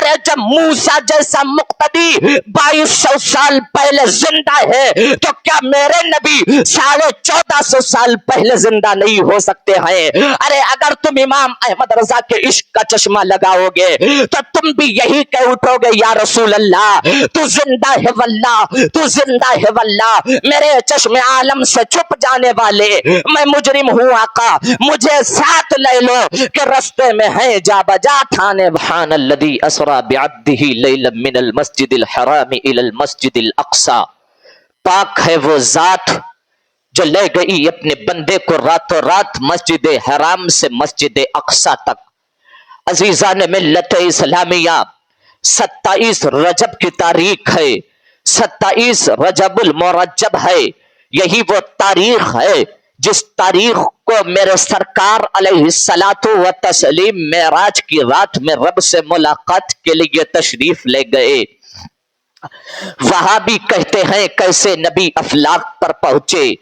ارے جب موسیٰ جیسا مقتدی 2200 سال پہلے زندہ ہے تو کیا میرے نبی 1450 سال پہلے زندہ نہیں ہو سکتے ہیں؟ ارے اگر تم امام احمد رضا کے عشق کا چشمہ لگاؤ گے تو تم بھی یہی کہہ اٹھو گے یا رسول اللہ تو زندہ ہے واللہ، تو زندہ ہے واللہ، میرے چشم عالم سے چھپ جانے والے میں مجرم ہوں آقا، مجھے ساتھ لے لو کہ رستے میں ہے جا بجا تھانے۔ سبحان الذی اسری بعبدہ لیلا من المسجد الحرام الی المسجد الاقصی، پاک ہے وہ ذات جو لے گئی اپنے بندے کو راتوں رات مسجد حرام سے مسجد اقصی تک۔ عزیزان ملت اسلامیہ، 27 رجب کی تاریخ ہے، 27 رجب المرجب ہے، یہی وہ تاریخ ہے جس تاریخ کو میرے سرکار علیہ الصلاۃ والتسلیم معراج کی رات میں رب سے ملاقات کے لیے تشریف لے گئے۔ وہابی کہتے ہیں کیسے نبی افلاق پر پہنچے،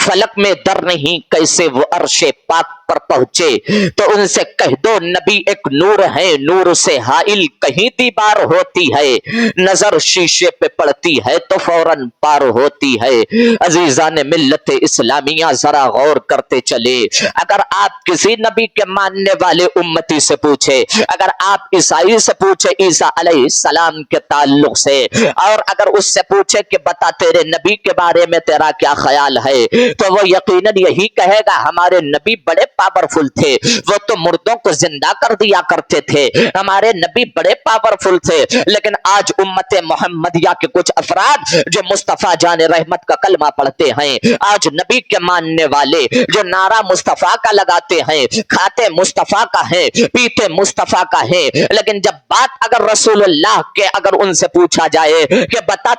فلک میں در نہیں کیسے وہ عرش پاک پر پہنچے، تو ان سے کہہ دو نبی ایک نور ہے، نور سے حائل کہیں دیوار ہوتی ہے، نظر شیشے پہ پڑتی ہے تو فوراً پار ہوتی ہے۔ عزیزان ملت اسلامیہ ذرا غور کرتے چلے، اگر آپ کسی نبی کے ماننے والے امتی سے پوچھے، اگر آپ عیسائی سے پوچھے عیسیٰ علیہ السلام کے تعلق سے، اور اگر اس سے پوچھے کہ بتا تیرے نبی کے بارے میں تیرا کیا خیال ہے، تو وہ یقیناً یہی کہے گا ہمارے نبی بڑے پاورفل تھے، وہ تو مردوں کو زندہ کر دیا کرتے تھے، ہمارے نبی بڑے پاورفل تھے۔ لیکن آج امت محمدیہ کے کچھ افراد جو مصطفیٰ جان رحمت کا کلمہ پڑھتے ہیں، آج نبی کے ماننے والے جو نعرہ مصطفیٰ کا لگاتے ہیں، کھاتے مصطفیٰ کا ہے، پیتے مصطفیٰ کا ہے، لیکن جب بات اگر رسول اللہ کے اگر ان سے پوچھا جائے کہ بتا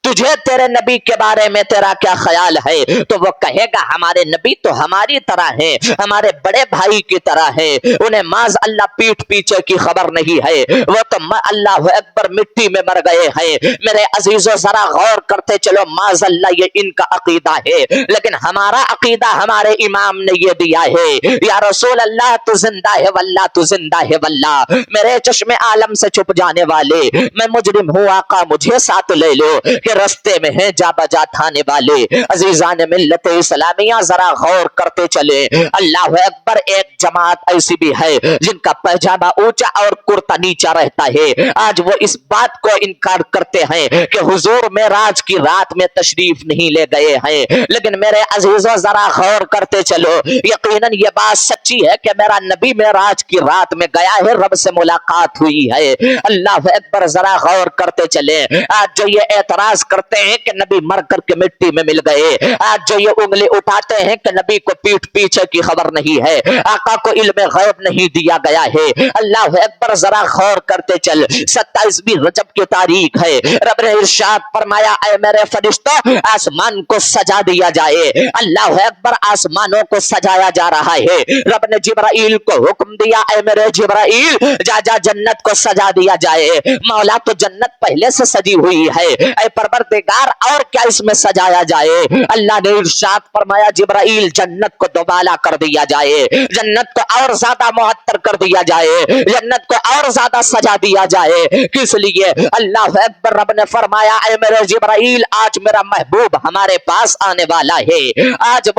تجھے تیرے نبی کے بارے میں تیرا کیا خیال ہے، تو وہ کہے گا ہمارے نبی تو ہماری طرح ہیں، ہمارے بڑے بھائی کی طرح ہیں، انہیں معاذ اللہ پیٹھ پیچھے کی خبر نہیں ہے، وہ تو اللہ اکبر مٹی میں مر گئے ہیں۔ میرے عزیزو ذرا غور کرتے چلو، معاذ اللہ یہ ان کا عقیدہ ہے، لیکن ہمارا عقیدہ ہمارے امام نے یہ دیا ہے، یا رسول اللہ تو زندہ ہے واللہ، تو زندہ ہے واللہ، میرے چشم عالم سے چھپ جانے والے میں مجرم ہوں آقا، مجھے ساتھ لے لو کہ رستے میں ہیں جا بجا تھانے والے۔ عزیزان ملت اسلامیہ ذرا غور کرتے چلے، اللہ اکبر، ایک جماعت ایسی بھی ہے جن کا پاجامہ اونچا اور کرتا نیچا رہتا ہے، آج وہ اس بات کو انکار کرتے ہیں کہ حضور معراج کی رات میں تشریف نہیں لے گئے ہیں۔ لیکن میرے عزیزوں ذرا غور کرتے چلو، یقیناً یہ بات سچی ہے کہ میرا نبی معراج کی رات میں گیا ہے، رب سے ملاقات ہوئی ہے۔ اللہ اکبر، ذرا غور کرتے چلے، آج جو یہ اعتراض کرتے ہیں کہ نبی مر کر کے مٹی میں مل گئے، آج جو یہ انگلی اٹھاتے ہیں کہ نبی کو پیٹھ پیچھے کی خبر نہیں ہے، آقا کو علم غیب نہیں دیا گیا ہے، اللہ اکبر ذرا غور کرتے چل، 27ویں رجب کی تاریخ ہے، رب نے ارشاد فرمایا اے میرے فرشتوں آسمان کو سجا دیا جائے، اللہ اکبر، آسمانوں کو سجایا جا رہا ہے، رب نے جبرائیل کو حکم دیا اے میرے جبرائیل جا جا جنت کو سجا دیا جائے، مولا تو جنت پہلے سے سجی ہوئی ہے، اے پروردگار اور کیا اس میں سجایا جائے، اللہ نے ارشاد فرمایا جبرائیل جنت کو دوبالا کر دیا جائے، جنت کو اور زیادہ معطر کر دیا جائے، جنت کو اور زیادہ سجا دیا جائے، کس لیے؟ اللہ اکبر، رب نے فرمایا اے میرے جبرائیل آج میرا محبوب ہمارے پاس آنے والا ہے، آج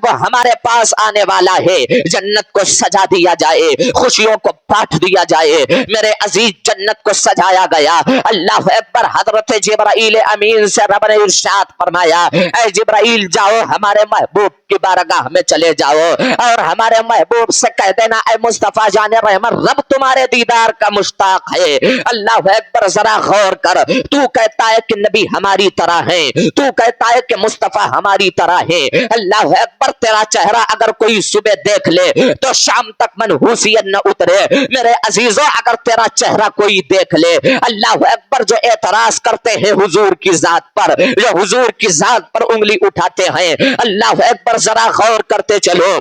وہ ہمارے پاس آنے والا ہے، جنت کو سجا دیا جائے، خوشیوں کو بانٹ دیا جائے، میرے عزیز جنت کو سجایا گیا، اللہ اکبر، حضرت جبرائیل امین سے رب نے ارشاد فرمایا اے جبرائیل جاؤ ہمارے محبوب کی بارگاہ میں چلے جاؤ اور ہمارے محبوب سے کہہ دینا اے مصطفیٰ جان رحمت رب تمہارے دیدار کا مشتاق ہے۔ اللہ اکبر، ذرا غور کر، تو کہتا ہے کہ نبی ہماری طرح ہے، تو کہتا ہے کہ مصطفیٰ ہماری طرح ہے، اللہ اکبر، تیرا چہرہ اگر کوئی صبح دیکھ لے تو شام تک منحوسیت نہ اترے، میرے عزیزوں اگر تیرا چہرہ کوئی دیکھ لے، اللہ اکبر، جو اعتراض کرتے ہیں حضور کی ذات پر، جو حضور کی ذات پر انگلی اٹھاتے ہیں، اللہ اکبر، ذرا غور کرتے چلو،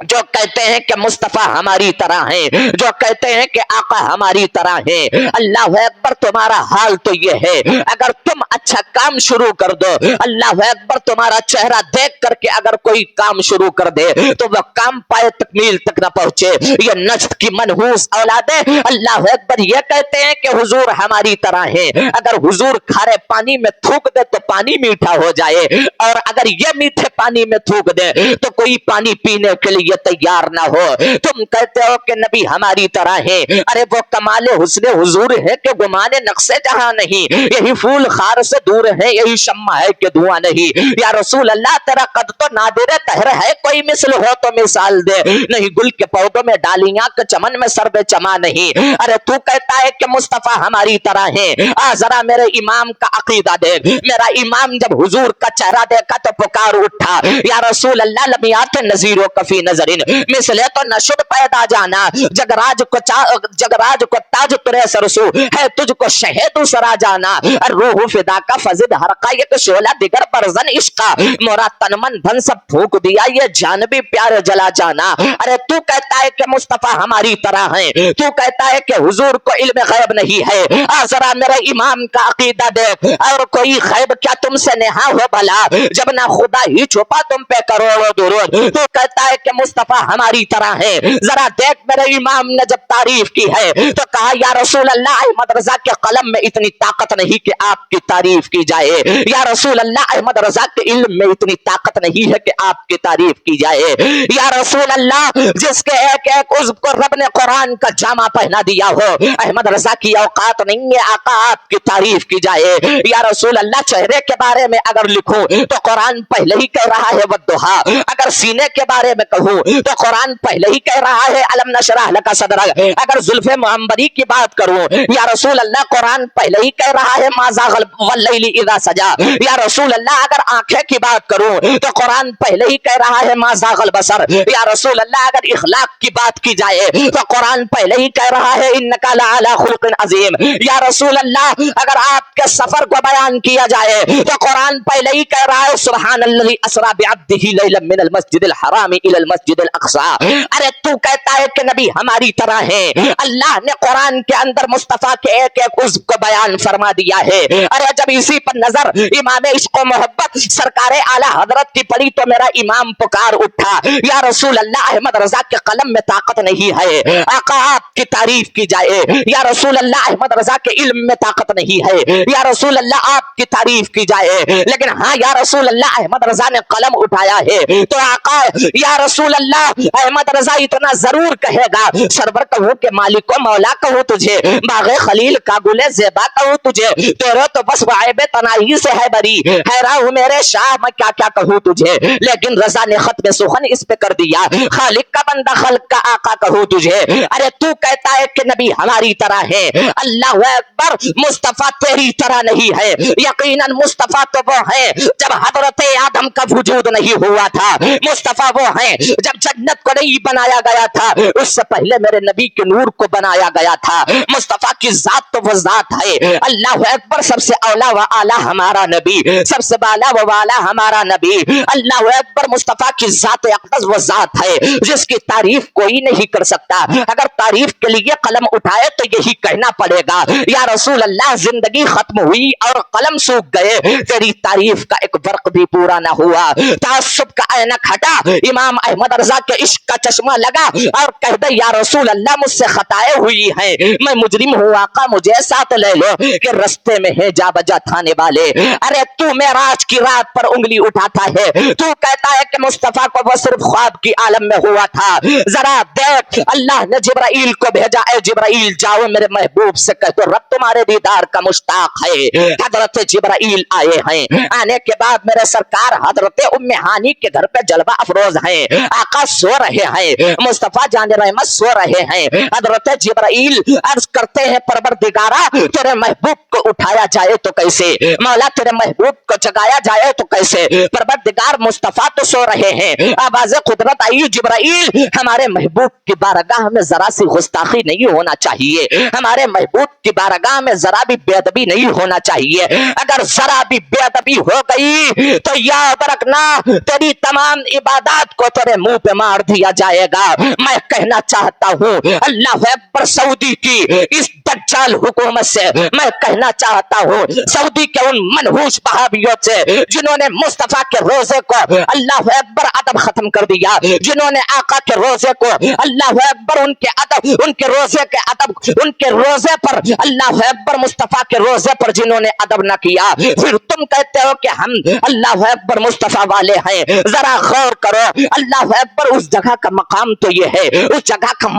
जो कहते हैं कि मुस्तफा हमारी तरह है, जो कहते हैं कि आका हमारी तरह है। अल्लाह अकबर, तुम्हारा हाल तो ये है, अगर तुम अच्छा काम शुरू कर दो, अल्लाह अकबर, तुम्हारा चेहरा देख करके अगर कोई काम शुरू कर दे तो वह काम पाए तकमील तक न पहुंचे। ये नज्द की मनहूस औलादे अल्लाह अकबर ये कहते हैं कि हुजूर हमारी तरह है, अगर हुजूर खारे पानी में थूक दे तो पानी मीठा हो जाए, और अगर ये मीठे पानी में थूक दे तो कोई पानी पीने के लिए तैयार ना हो। तुम कहते हो कि नबी हमारी तरह है, अरे वो कमाले हुस्ने हुजूर है कि गुमाने नक्शे जहां नहीं, यही फूल खार से दूर है, यही शम्मा है कि धुआं नहीं। या रसूल अल्लाह, तेरा कद तो नादिर तहर है, कोई मिसल हो तो मिसाल दे, नहीं गुल के पौधों में डालियां के चमन में सर्वे चमा नहीं। अरे तू कहता है कि मुस्तफा हमारी तरह है, आ जरा मेरे इमाम का अकीदा देख। मेरा इमाम जब हुजूर का चेहरा देखा तो पुकार उठा, या रसूल अल्लाह लमियात नजीरो कफी नजरिन, मिसले तो नशुद पैदा जाना, जगराज को ताज तुरे सरसू है, तुझको शहेद सरा जाना, रूह फिदा का फजिद हरका एक शोला दिगर बरजन इश्का, मोरा तन मन धन सब फूक दिया ये जान भी प्यार जला जाना। अरे तू कहता है कि मुस्तफा हमारी तरह है, तू कहता है कि हुजूर को इल्म गैब नहीं है, जरा मेरे इमाम का अकीदा देख, और कोई गैब क्या तुमसे नेहा हो भला, जब ना खुदा ही छुपा तुम पे करोड़ों दुरूद। तू कहता है कि मुस्तफा हमारी तरह है, जरा देख मेरे इमाम ने जब तारीफ की है तो कहा, या रसूल अल्लाह, अहमद रजा के कलम में इतनी ताकत नहीं कि आपकी तारीफ की जाए, या रसूल अल्लाह, अहमद रजा के इल्म में इतनी ताकत नहीं है कि आपकी तारीफ की जाए, या रसूल अल्लाह, जिसके एक एक उज़्व को रब ने कुरान का जामा पहना दिया हो, अहमद रजा की औकात नहीं है आका आपकी तारीफ की जाए। या रसूल अल्लाह, चेहरे के बारे में अगर लिखूं तो कुरान पहले ही कह रहा है वद्दुहा, अगर सीने के बारे में कहूं तो कुरान पहले ही कह रहा है अलम नशरह लका सदरक, अगर जुल्फे मुहम्मदी की बात करूं या रसूल अल्लाह, कुरान पहले ही कह रहा है माज़ागल वल्लैलि इज़ा सजा। या रसूल अल्लाह, अगर आंखें की बात करूं तो कुरान पहले ही कह रहा है माज़ागल बसर। या रसूल अल्लाह, अगर इखलाक की बात की जाए तो कुरान पहले ही कह रहा है इन्नका लअला खुल्किन अज़ीम। या रसूल अल्लाह, अगर आपके सफर को बयान किया जाए तो कुरान पहले ही कह रहा है सुब्हानल्लज़ी असरा बिअब्दिही लैलन मिनल मस्जिदिल हराम इलल मस्जिदिल अक़सा। अरे तू कहता है कि नबी हमारी तरह है, अल्लाह ने कुरान के अंदर मुस्तफा के एक एक उज़्व को बयान फरमा दिया है। अरे जब इसी पर नजर इमाम इश्क व मोहब्बत सरकारे आला हजरत की पड़ी तो मेरा इमाम पुकार उठा, या रसूल अल्लाह, अहमद रजा के कलम में ताकत नहीं है, आका आपकी तारीफ की जाए। या रसूल अल्लाह, अहमद रजा के इल्म में ताकत नहीं है, या रसूल अल्लाह आपकी तारीफ की जाए। लेकिन हाँ या रसूल अल्लाह, अहमद रजा ने कलम उठाया है तो आका या रसूल अल्लाह, अहमद रजा इतना जरूर कहेगा, सरवर कहूं के मालिक को मौला कहूं तुझे, बागे खलील का गुले जेबा कहूं तुझे, तेरे तो बस वाइबे तनाई से है बरी, हैरा हूं मेरे शाह मैं क्या क्या कहूं तुझे। लेकिन रजा ने खत में सुखन इस पे कर दिया, खालिक का बंदा खल्क का आका कहूं तुझे। अरे तू कहता है कि नबी हमारी तरह है, अल्लाह अकबर, मुस्तफा तेरी तरह नहीं है। यकीनन मुस्तफा तो वो है जब हजरत आदम का वजूद नहीं हुआ था, मुस्तफा वो है जब जन्नत को नहीं बनाया गया था, उससे पहले मेरे नबी के नूर को बनाया गया था। मुस्तफा की जात तो वो जात है, अल्लाह अकबर, सबसे औला व आला हमारा नबी, सबसे बाला व वाला हमारा नबी। अल्लाह अकबर, मुस्तफा की जात अक़दस वो जात है जिसकी तारीफ कोई नहीं कर सकता। अगर तारीफ के लिए कलम उठाए तो यही कहना पड़ेगा, या रसूल अल्लाह, जिंदगी खत्म हुई और कलम सूख गए, तेरी तारीफ का एक वर्क भी पूरा ना हुआ। तासुब का ऐनक हटा, इमाम अहमद रजा के इश्क का चश्मा लगा और कह दे, या रसूल अल्लाह, मुझसे खताएं हुई हैं, मैं मुजरिम हूँ आका, मुझे साथ ले लो कि रस्ते में है जा बजा थाने वाले। अरे तू मेराज की रात पर उंगली उठाता है, तू कहता है कि मुस्तफा को वो सिर्फ ख्वाब की आलम में हुआ था। जरा देख, अल्लाह ने जिब्राइल को भेजा, ए जिब्राइल जाओ मेरे महबूब से कह दो रब तुम्हारे दीदार का मुश्ताक है। हजरत जिब्राइल आए हैं, आने के बाद मेरे सरकार हजरत उम्मे हानी के घर पे जलवा अफरोज है, आका सो रहे हैं, मुस्तफा जान रहमत सो रहे हैं। हजरत जिब्राइल अर्ज करते हैं, परवरदिगारा, तेरे महबूब को उठाया जाए तो कैसे, मौला तेरे महबूब को जगाया जाए तो कैसे, परवरदिगार मुस्तफा तो सो रहे हैं। आवाज़ कुदरत आई, जिब्राइल, हमारे महबूब की बारगाह में जरा सी गुस्ताखी नहीं होना चाहिए, हमारे महबूब की बारगाह में जरा भी बेअदबी नहीं होना चाहिए। अगर जरा भी बेअदबी हो गई तो याद रखना तेरी तमाम इबादत को तेरे मुंह मुंह पे मार दिया जाएगा। मैं कहना चाहता हूं अल्लाह अकबर, सऊदी की इस दज्जाल हुकूमत से मैं कहना चाहता हूं, सऊदी के उन मनहूस बहाबियों से जिन्होंने मुस्तफा के रोजे को अल्लाह अकबर अदब खत्म कर दिया, जिन्होंने आका के रोजे को अल्लाह अकबर उनके अदब, उनके रोजे के अदब, उनके रोजे पर अल्लाह अकबर मुस्तफा के रोजे पर जिन्होंने अदब न किया, फिर तुम कहते हो कि हम अल्लाह अकबर मुस्तफा वाले हैं। जरा गौर करो, अल्लाह अकबर उस जगह का मकाम तो ये है, उस जगह का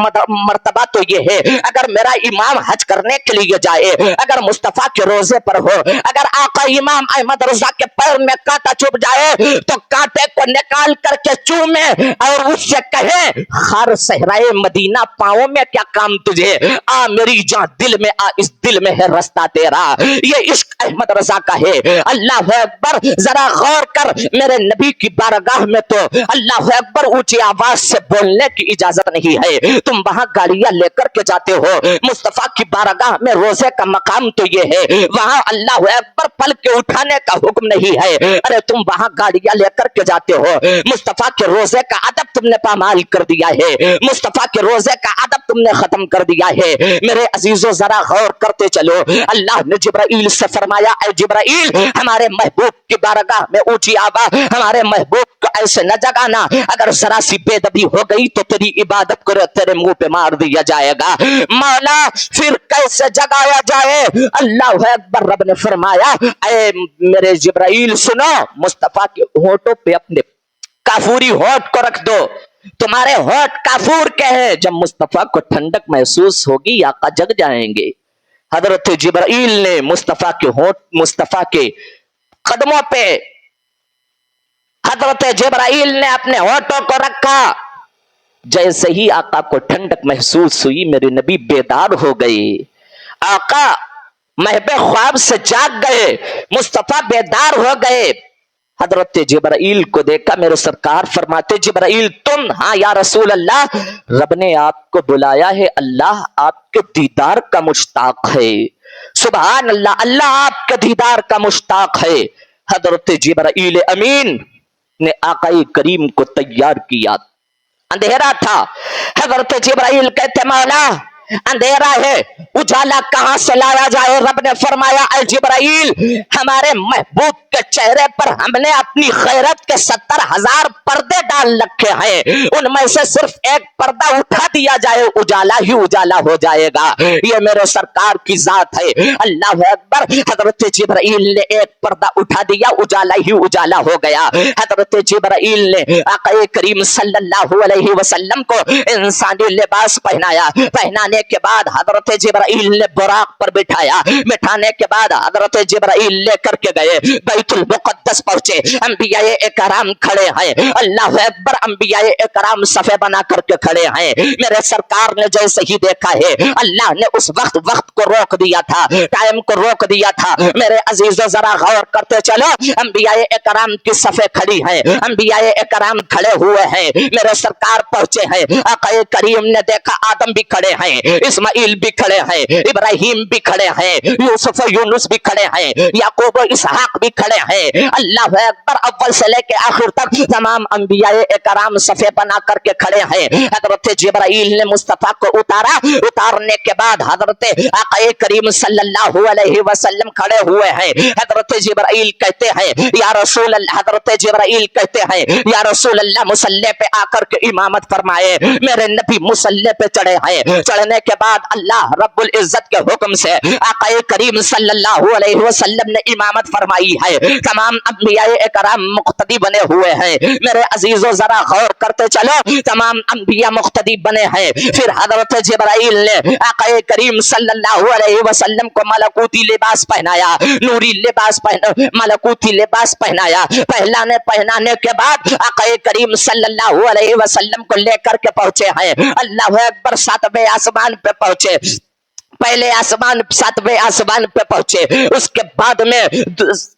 मर्तबा तो ये है। अगर मेरा इमाम हज करने के लिए जाए, अगर मुस्तफा के रोजे पर हो, अगर आका इमाम अहमद रजा के पैर में कांटा चुभ जाए तो कांटे को निकाल करके चूमे और उससे कहे, हर सहराए मदीना पाओ में क्या काम तुझे, आ मेरी जान दिल में आ, इस दिल में है रास्ता तेरा। ये इश्क अहमद रजा का है। अल्लाह अकबर, जरा गौर कर, मेरे नबी की बारगाह में तो अल्लाह अकबर ऊंची आवाज से बोलने की इजाजत नहीं है। तुम वहां गाड़ियां लेकर के जाते हो, मुस्तफा की बारगाह में रोजे का मकाम तो ये है, वहां अल्लाह अकबर पल के उठाने का हुक्म नहीं है। अरे तुम वहां गाड़ियां लेकर के जाते हो, मुस्तफा के रोजे का अदब तुमने पामाल कर दिया है, मुस्तफा के रोजे का अदब तुमने खत्म कर दिया है। मेरे अजीजों जरा गौर करते चलो, अल्लाह ने जिब्राइल से फरमाया, ऐ जिब्राइल, हमारे महबूब की बारगाह में ऊंची आवाज, हमारे महबूब को ऐसे न जगाना, अगर जरा सी बेदबी हो गई तो तेरी इबादत करे तेरे मुंह पे मार दिया जाएगा। मौला फिर कैसे जगाया जाए? अल्लाह अकबर, रब ने फरमाया, ऐ मेरे जिब्राइल सुनो, मुस्तफा के होठों पे अपने काफूरी होठ को रख दो, तुम्हारे होठ काफूर के हैं, जब मुस्तफा को ठंडक महसूस होगी आका जग जाएंगे। हजरत जिब्राइल ने मुस्तफा के होठ, मुस्तफा के कदमों पे हजरत जिब्राइल ने अपने होठों को रखा। जैसे ही आका को ठंडक महसूस हुई, मेरे नबी बेदार हो गए, आका महबे ख्वाब से जाग गए, मुस्तफा बेदार हो गए। हजरत जिब्राइल को देखा, मेरे सरकार फरमाते, जिब्राइल तुम? हाँ या रसूल अल्लाह, रब ने आपको बुलाया है, अल्लाह आपके दीदार का मुश्ताक है। सुभान अल्लाह, अल्लाह आपके दीदार का मुश्ताक है। हजरत जिब्राइल अमीन ने आकाए करीम को तैयार किया। अंधेरा था, हजरत जिब्राइल कहते, मौला अंधेरा है, उजाला कहां से लाया जाए? रब ने फरमाया, ऐ जिब्राइल, हमारे महबूब के चेहरे पर हमने अपनी खैरत के 70,000 पर्दे डाल रखे हैं, उनमें से सिर्फ एक पर्दा उठा दिया जाए, उजाला ही उजाला हो जाएगा। ये मेरे सरकार की जात है। अल्लाह अकबर, हजरत जिब्राइल ने एक पर्दा उठा दिया, उजाला ही उजाला हो गया। हजरत जिब्राइल ने आका करीम सल्लल्लाहु अलैहि वसल्लम को इंसानी लिबास पहनाया, पहनाने के बाद हजरत जिब्राइल ने बुराक पर बिठाया, बिठाने के बाद हजरत जिब्राइल लेकर के गए, बैतुल मुक़द्दस पहुंचे। अंबियाए इकराम खड़े हैं, अल्लाह अकबर, अंबियाए इकराम सफे बना करके खड़े हैं। मेरे सरकार ने जैसे ही देखा है, अल्लाह ने उस वक्त को रोक दिया था, टाइम को रोक दिया था। मेरे अजीजों जरा गौर करते चलो, अंबियाए इकराम की सफे खड़ी हैं, अंबियाए इकराम खड़े हुए हैं, मेरे सरकार पहुंचे हैं। आका करीम ने देखा, आदम भी खड़े हैं, इस्माइल भी खड़े हैं, इब्राहिम भी खड़े हैं, यूसुफ यूनुस भी खड़े हैं, याकूब इसहाक भी खड़े हैं। अल्लाह अकबर, अव्वल से लेके आखिर तक तमाम अंबियाए इकराम सफे बना करके खड़े हैं। हजरत जिब्राइल ने मुस्तफा को उतारा, उतारने के बाद हजरत आका करीम सल्लल्लाहु अलैहि वसल्लम खड़े हुए हैं। हजरत जिब्राइल कहते हैं, या रसूल अल्लाह, हजरत जिब्राइल कहते हैं, या रसूल अल्लाह, मुसल्ले पे आकर के इमामत फरमाए। मेरे नबी मुसल्ले पे चढ़े हैं, चढ़ने के बाद अल्लाह रब्बुल इज्जत के हुक्म से आका करीम सल्लल्लाहु अलैहि वसल्लम ने इमामत फरमाई है। तमाम अंबियाए इकराम मुक्तदी बने हुए हैं। मेरे अजीजों जरा गौर करते चलो, तमाम अंबिया मुक्तदी बने हैं। फिर हजरत जिब्राइल ने आका करीम सल्लल्लाहु अलैहि वसल्लम को मलकूती लिबास पहनाया, नूरी लिबास मलकूती लिबास पहनाया। पहनाने के बाद आका करीम सल्लल्लाहु अलैहि वसल्लम को लेकर के पहुंचे हैं। अल्लाह अकबर, सातवें आसमान पे पहुंचे। पहले आसमान 7वें आसमान पे पहुंचे, उसके बाद में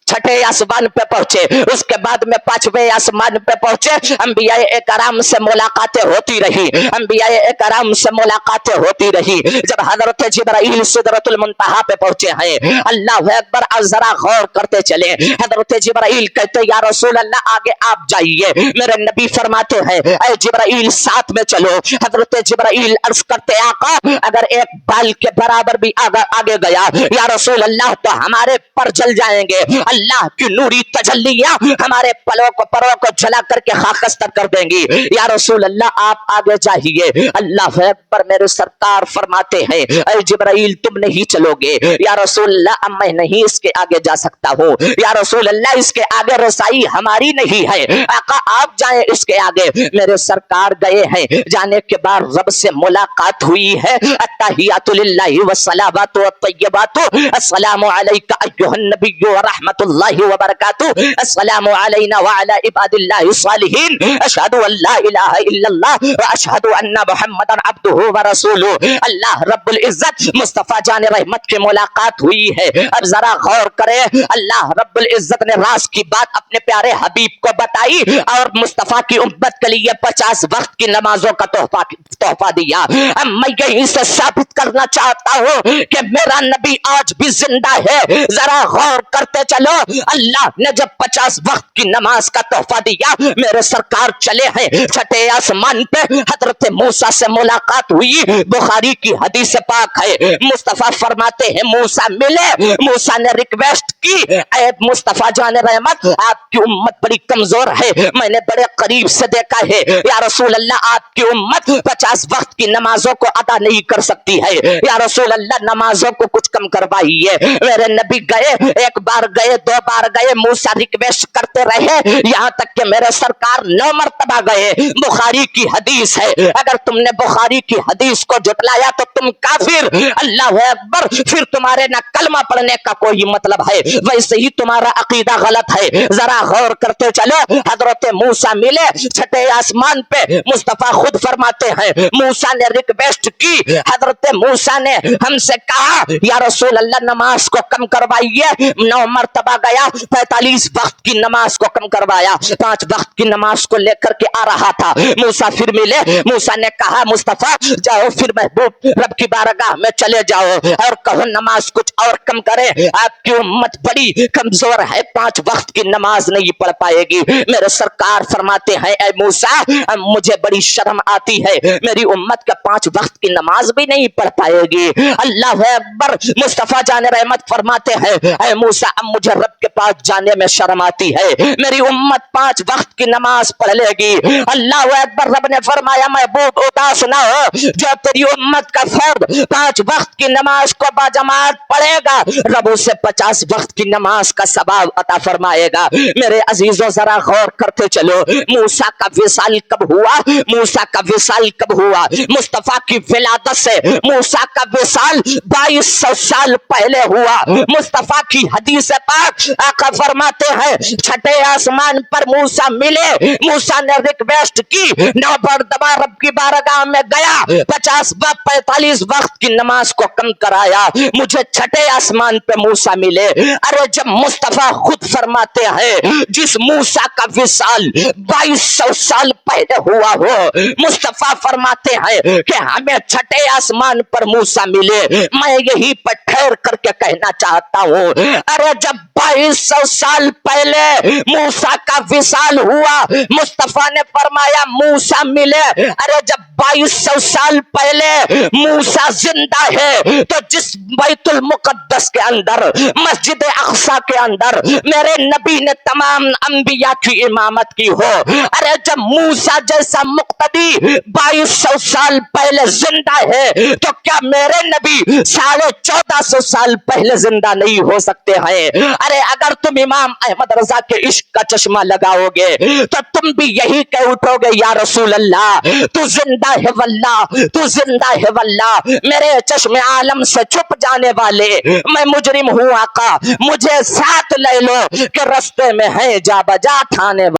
6ठे आसमान पे पहुंचे, उसके बाद में 5वें आसमान पे पहुंचे। अंबियाए कराम से मुलाकातें होती रही, अंबियाए कराम से मुलाकातें होती रही। जब हजरत जिब्राइल सिदरतुल मुंतहा पे पहुंचे हैं, अल्लाह अकबर, अब जरा गौर करते चले। हजरत जिब्राइल कहते या रसूल अल्लाह आगे आप जाइए। मेरे नबी फरमाते हैं ऐ जिब्राइल साथ में चलो। हजरत जिब्राइल अर्ज करते आका अगर एक बाल के बराबर भी आगे गया या रसूल अल्लाह तो हमारे पर जल जाएंगे। अल्लाह की नूरी तजल्लियां हमारे परों को जला करके खाकस्तर कर देंगी। या रसूल अल्लाह आप आगे जाइए। अल्लाह अकबर, मेरे सरकार फरमाते हैं ऐ जिब्राइल तुम नहीं चलोगे। या रसूल अल्लाह अब मैं नहीं इसके आगे जा सकता हूँ। या रसूल अल्लाह इसके आगे रसाई हमारी नहीं है, आका आप जाएं इसके आगे। मेरे सरकार गए हैं, जाने के बाद रब से मुलाकात हुई है। अत्तहियातु लिल्लाहि वस्सलावातु वत्तय्यबातु, अस्सलामु अलैका अय्युहन नबिय्यु व रहमतुल्लाहि व बरकातुहू, अस्सलामु अलैना व अला इबादिल्लाहि स्वालिहीन, अशहदु अल्ला इलाहा इल्लल्लाह व अशहदु अन्ना मुहम्मदन अब्दुहु व रसूलुहू। अल्लाह रब्बुल इज्जत मुस्तफा जान रहमत की मुलाकात हुई है। अब जरा गौर करें, अल्लाह रब्बुल इज्जत ने राज की बात अपने प्यारे हबीब को बताई और मुस्तफा की उम्मत के लिए 50 वक्त की नमाजों का तोहफा दिया। अब मैं यहीं से साबित करना चाहता हूँ कि मेरा नबी आज भी जिंदा है। जरा गौर करते चलो, अल्लाह ने जब 50 वक्त की नमाज का तोहफा दिया, मेरे सरकार चले हैं 6ठे आसमान पे। हजरत मूसा से मुलाकात हुई, बुखारी की हदीस पाक है। मुस्तफा फरमाते हैं मूसा मिले, मूसा ने रिक्वेस्ट की ऐ मुस्तफा जान रहमत आपकी उम्मत बड़ी कमजोर है, मैंने बड़े करीब से देखा है। या रसूल अल्लाह आपकी उम्मत 50 वक्त की नमाजों को अदा नहीं कर सकती है। या रसूल अल्लाह नमाजों को कुछ कम करवाइए। मेरे नबी गए, एक बार गए, 2 बार गए, मूसा रिक्वेस्ट करते रहे, यहाँ तक कि मेरे सरकार 9 मरतबा गए। बुखारी की हदीस है, अगर तुमने बुखारी की हदीस को जुटलाया तो तुम काफिर। अल्लाह अकबर, फिर तुम्हारे ना कलमा पढ़ने का कोई मतलब है, वैसे ही तुम्हारा अकीदा गलत है। जरा गौर करते चलो, हजरत मूसा मिले 6ठे आसमान पे। मुस्तफा खुद फरमाते हैं मूसा ने रिक्वेस्ट की, हजरत मूसा ने हमसे कहा या रसूल अल्लाह नमाज को कम करवाइए। 9 मरतबा गया, 45 वक्त की नमाज को कम करवाया, 5 वक्त की नमाज को लेकर के आ रहा था। मूसा फिर मिले, मूसा ने कहा मुस्तफा जाओ फिर महबूब रब की बारगाह में चले जाओ और कहो नमाज कुछ और कम करे, आपकी उम्मत बड़ी कमजोर है, 5 वक्त की नमाज नहीं पढ़ पाएगी। मेरे सरकार फरमाते हैं ऐ मूसा मुझे बड़ी शर्म आती है, मेरी उम्मत का 5 वक्त की नमाज भी नहीं पढ़ पाएगी। अल्लाह अकबर, मुस्तफा जान रहमत फरमाते हैं ऐ मूसा अब मुझे रब के पास जाने में शर्म आती है, मेरी उम्मत 5 वक्त की नमाज पढ़ लेगी। अल्लाह अकबर, रब ने फरमाया महबूब उदास ना हो, जो तेरी उम्मत का फर्द 5 वक्त की नमाज को बाजमात पढ़ेगा रब उसे 50 वक्त की नमाज का सवाब अता फरमाएगा। मेरे अजीजों जरा गौर करते चलो, मूसा का विसाल कब हुआ? मूसा का विसाल कब हुआ? मुस्तफा की विलादत से मूसा का विसाल 2200 साल पहले हुआ। मुस्तफा की हदीस पाक आका फरमाते हैं 6ठे आसमान पर मूसा मिले, मूसा ने रिक्वेस्ट की, 9 मरतबा रब की बारगाह में गया, 45 वक्त की नमाज को कम कराया, मुझे 6ठे आसमान पे मूसा मिले। अरे जब मुस्तफा खुद फरमाते हैं जिस मूसा का विसाल 2200 साल पहले हुआ हो, मुस्तफा फरमाते हैं कि हमें 6ठे आसमान पर मूसा मिले, मैं यही पर ठहर करके कहना चाहता हूँ अरे जब 2200 साल पहले मूसा का विसाल हुआ, मुस्तफा ने फरमाया मूसा मिले, अरे जब 2200 साल पहले मूसा जिंदा है तो जिस बैतुल मुकद्दस के अंदर मस्जिद अक्सा के अंदर मेरे नबी ने तमाम अंबिया की इमामत की हो, अरे जब मूसा जैसा मुक्तदी 2200 साल पहले जिंदा है तो क्या मेरे नबी 1450 साल पहले जिंदा नहीं हो सकते हैं? अरे अगर तुम इमाम अहमद रजा के इश्क का चश्मा लगाओगे तो तुम भी यही कह उठोगे या रसूल अल्लाह तू जिंदा है वल्लाह, तू जिंदा है वल्लाह, मेरे चश्मे आलम से छुप जाने वाले मैं मुजरिम हूँ आका, मुझे साथ ले लो कि रास्ते में है जा बजा ठाने